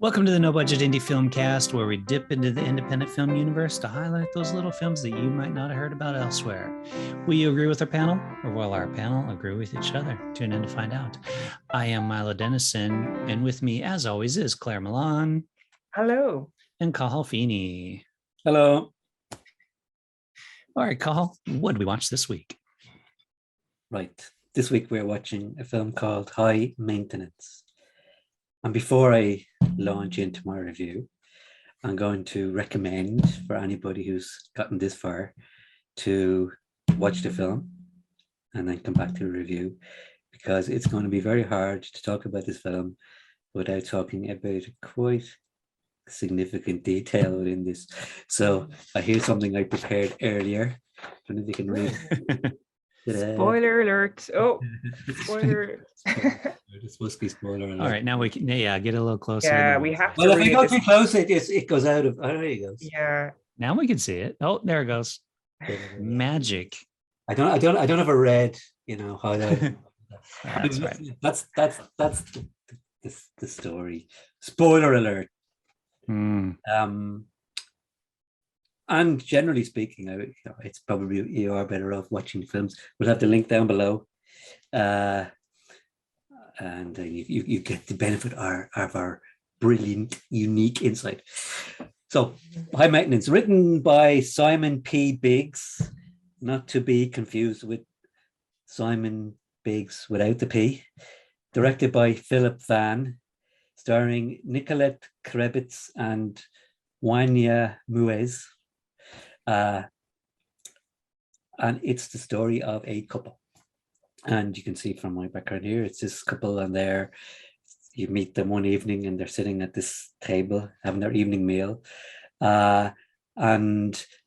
Welcome to the No Budget Indie Film Cast, where we dip into the independent film universe to highlight those little films that you might not have heard about elsewhere. Will you agree with our panel, or will our panel agree with each other? Tune in to find out. I am Milo Dennison, and with me, as always, is Claire Milan. Hello. And Cathal Feeney. Hello. All right, Cathal, what did we watch this week? Right. This week we're watching a film called High Maintenance. And before I launch into my review, I'm going to recommend for anybody who's gotten this far to watch the film and then come back to a review, because it's going to be very hard to talk about this film without talking about quite significant detail within this. So I hear something I prepared earlier. I don't know if you can read. Spoiler alert. Oh, spoiler. It's supposed to be spoiler alert. All right, now we can, get a little closer. Yeah, we have to. Well, if we go too close, it goes out of. Oh, there it goes. Yeah. Now we can see it. Oh, there it goes. Magic. I don't have a red, highlight. That's right. That's the story. Spoiler alert. And generally speaking, it's probably you are better off watching films. We'll have the link down below, and you get the benefit of our brilliant, unique insight. So, High Maintenance, written by Simon P. Biggs, not to be confused with Simon Biggs without the P. Directed by Phillip, starring Nicolette, Krebitz, and Wanja Mues. And it's the story of a couple, and you can see from my background here, it's this couple, and you meet them one evening and they're sitting at this table having their evening meal, and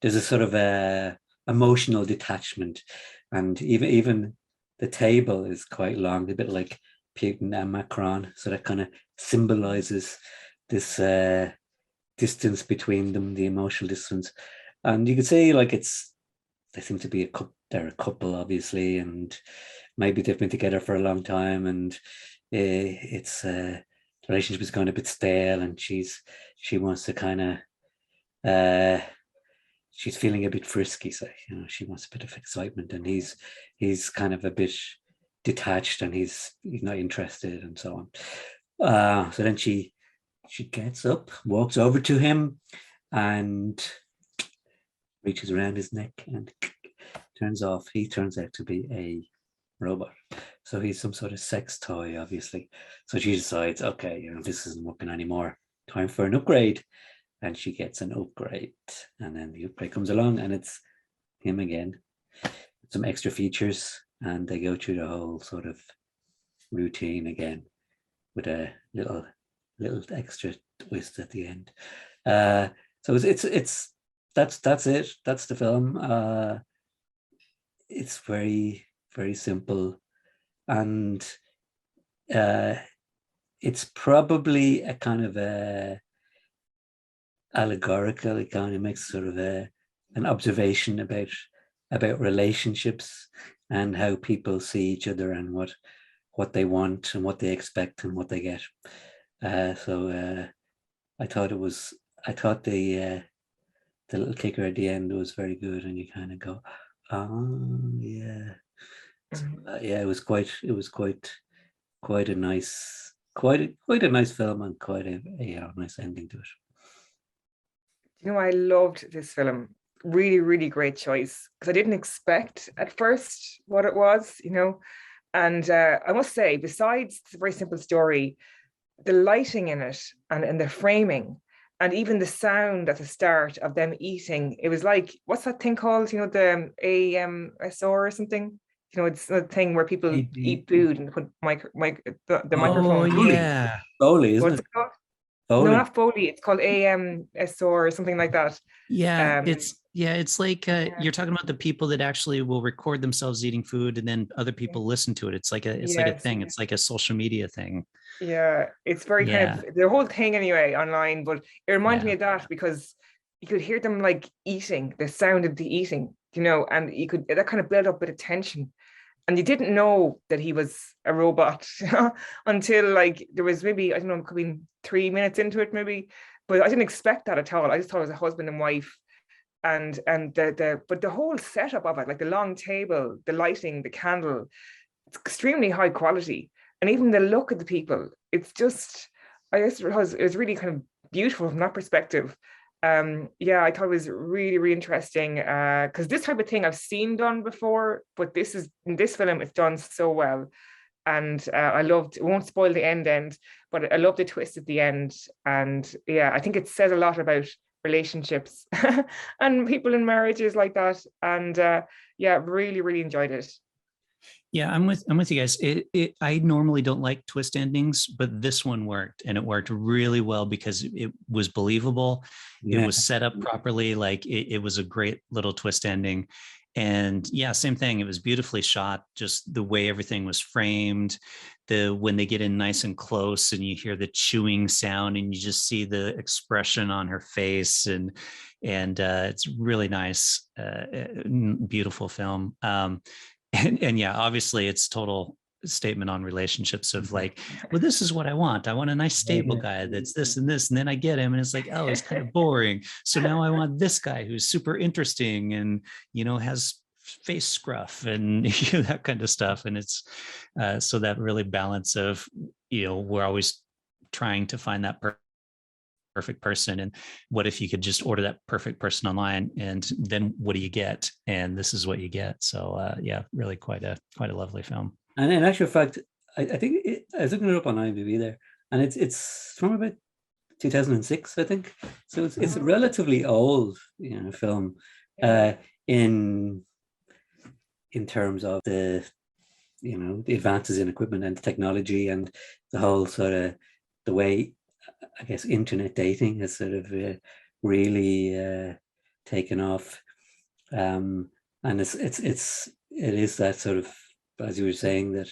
there's a sort of a emotional detachment, and even the table is quite long, a bit like Putin and Macron, so that kind of symbolizes this distance between them, the emotional distance. And you can see, they seem to be they're a couple, obviously, and maybe they've been together for a long time, and it's the relationship is going a bit stale, and she wants to kind of she's feeling a bit frisky, so she wants a bit of excitement, and he's kind of a bit detached, and he's not interested, and so on. So then she gets up, walks over to him, and reaches around his neck and turns off. He turns out to be a robot, so he's some sort of sex toy, obviously. So she decides, okay, this isn't working anymore, time for an upgrade, and she gets an upgrade, and then the upgrade comes along, and it's him again, some extra features, and they go through the whole sort of routine again with a little extra twist at the end. So it's that's it. That's the film. It's very, very simple, and it's probably a kind of a allegorical. It kind of makes sort of an observation about relationships and how people see each other, and what they want and what they expect and what they get. So I thought the little kicker at the end was very good, and you kind of go, oh yeah. So, it was quite a nice film, and quite a nice ending to it. I loved this film. Really, really great choice, because I didn't expect at first what it was, and I must say, besides the very simple story, the lighting in it and the framing, and even the sound at the start of them eating, it was like, what's that thing called? The AMSR or something. It's the thing where people eat food and put the microphone. Oh yeah, Foley, isn't it? It called? Foley. No, not Foley. It's called AMSR or something like that. Yeah, it's like you're talking about the people that actually will record themselves eating food, and then other people listen to it. It's like a thing. It's like a social media thing. Yeah, it's very kind of the whole thing anyway online, but it reminded me of that, because you could hear them eating, the sound of the eating, and you could, that kind of build up a bit of tension. and you didn't know that he was a robot until like there was maybe, I don't know, it could be 3 minutes into it maybe, but I didn't expect that at all. I just thought it was a husband and wife, and but the whole setup of it, like the long table, the lighting, the candle, it's extremely high quality, and even the look of the people, it's just, I guess it was really kind of beautiful from that perspective. Yeah, I thought it was really, really interesting, because this type of thing I've seen done before, but in this film it's done so well. And I loved, it won't spoil the end, but I love the twist at the end. And yeah, I think it says a lot about relationships and people in marriages like that. And yeah, really, really enjoyed it. Yeah, I'm with you guys. I normally don't like twist endings, but this one worked, and it worked really well because it was believable. Yeah. It was set up properly. Like it was a great little twist ending. And yeah, same thing. It was beautifully shot, just the way everything was framed. When they get in nice and close and you hear the chewing sound and you just see the expression on her face, and it's really nice, beautiful film. And yeah, obviously it's total statement on relationships of like, well, this is what I want. I want a nice stable guy that's this and this, and then I get him and it's like, oh, he's kind of boring. So now I want this guy who's super interesting and, has face scruff and that kind of stuff. And it's so that really balance of, we're always trying to find that perfect person, and what if you could just order that perfect person online, and then what do you get? And this is what you get. So yeah, really quite a lovely film. And in actual fact, I think I was looking it up on IMDb there, and it's from about 2006, I think. So it's a relatively old film in terms of the the advances in equipment and technology, and the whole sort of the way, I guess, internet dating has sort of really taken off, and it is that sort of, as you were saying, that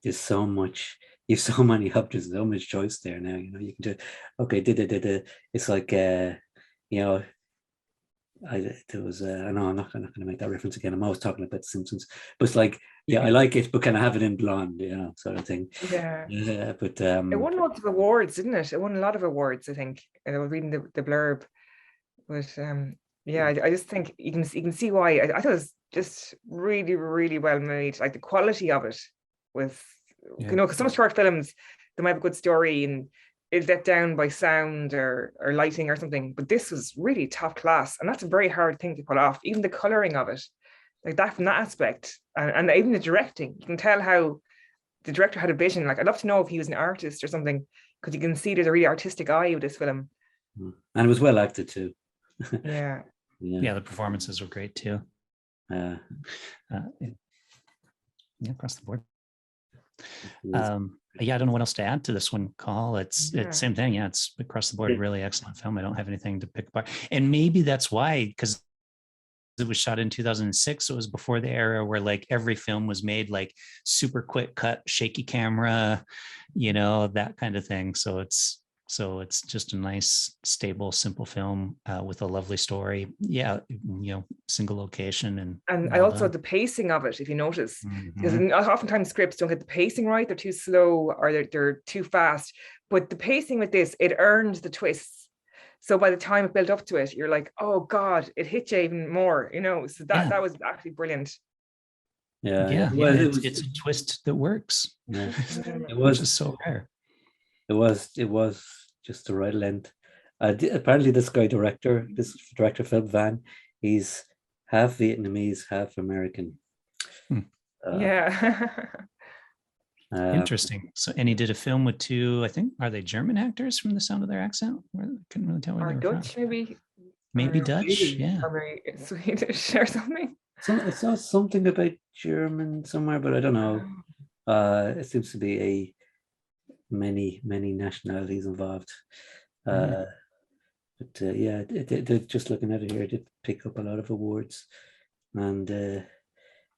there's so much, you've so many options, so much choice there now. You can do, okay, it's like there was I know I'm not going to make that reference again. I'm always talking about The Simpsons, but it's like, yeah, I like it, but can I have it in blonde, sort of thing. Yeah. But it won lots of awards, didn't it? It won a lot of awards, I think. I was reading the blurb, but yeah, I just think you can see why. I thought it was just really, really well made. Like the quality of it was, because some short films, they might have a good story and it's let down by sound or lighting or something, but this was really top class, and that's a very hard thing to pull off. Even the coloring of it, like that, from that aspect, and even the directing, you can tell how the director had a vision. Like, I'd love to know if he was an artist or something, because you can see there's a really artistic eye with this film. And it was well acted too. Yeah, the performances were great too. Yeah, across the board. Yeah, I don't know what else to add to this one, Call. It's same thing. Yeah, it's across the board, really excellent film. I don't have anything to pick apart, and maybe that's why, because it was shot in 2006. So it was before the era where like every film was made like super quick cut, shaky camera, that kind of thing. So it's just a nice, stable, simple film with a lovely story. Yeah, single location, and I also the pacing of it, if you notice, because oftentimes scripts don't get the pacing right; they're too slow or they're too fast. But the pacing with this, it earned the twists. So by the time it built up to it, you're like, oh God, it hit you even more. So that was actually brilliant. Yeah. Well, it's a twist that works. Yeah. It was just so rare. It was just the right length. Apparently, this director Phillip Van, he's half Vietnamese, half American. Interesting. So, and he did a film with two, I think, are they German actors from the sound of their accent? I couldn't really tell where they were Dutch, from. Maybe Dutch, yeah. Or maybe Swedish or something. I saw something about German somewhere, but I don't know. It seems to be many nationalities involved. But just looking at it here, it did pick up a lot of awards, and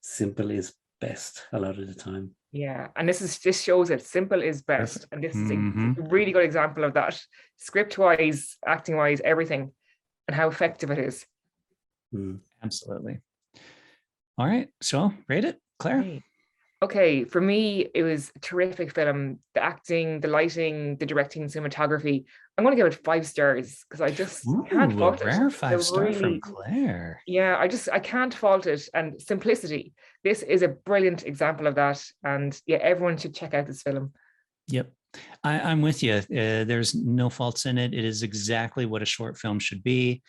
simple is best a lot of the time. Yeah, and this shows it. Simple is best, and this is a really good example of that. Script-wise, acting-wise, everything, and how effective it is. Absolutely. All right, so rate it. Claire? Right. Okay, for me, it was a terrific film. The acting, the lighting, the directing, cinematography. I'm going to give it 5 stars because I just can't Ooh, a fault it. rare It's a 5-star from really, Claire. yeah, I can't fault it. And simplicity. This is a brilliant example of that. And yeah, everyone should check out this film. Yep. I'm with you. There's no faults in it. It is exactly what a short film should be.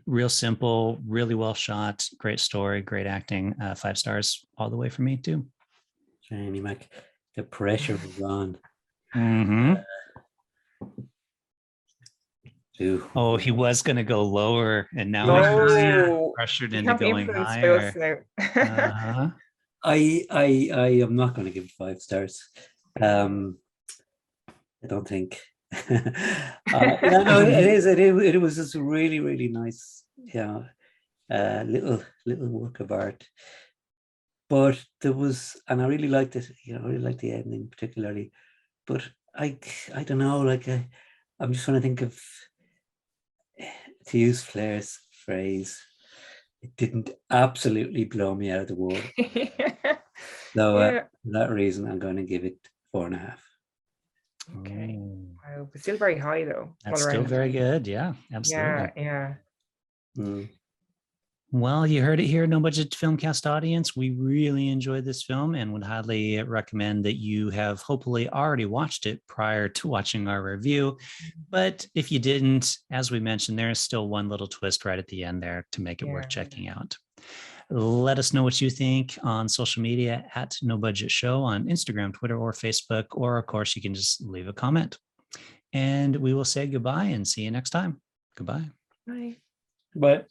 Real simple, really well shot, great story, great acting. 5 stars all the way for me too. Jamie Mac, the pressure is on. Mm-hmm. Oh, he was going to go lower, and now Oh, pressured you into can't be going influenced by us higher. now. Uh-huh. I am not going to give it 5 stars. I don't think. No, it was just really, really nice, little work of art. But there was, and I really liked it. I really liked the ending particularly. But I don't know. Like I'm just trying to think of, to use Claire's phrase, it didn't absolutely blow me out of the water. So Yeah. for that reason, I'm going to give it 4.5. Okay. Oh, Wow, but still very high though. that's all still around. very good. Yeah, absolutely. Yeah. Well, you heard it here, No Budget Filmcast audience. We really enjoyed this film and would highly recommend that you have hopefully already watched it prior to watching our review. But if you didn't, as we mentioned, there is still one little twist right at the end there to make it worth checking out. Let us know what you think on social media at No Budget Show on Instagram, Twitter, or Facebook, or of course, you can just leave a comment. And we will say goodbye and see you next time. Goodbye. Bye. But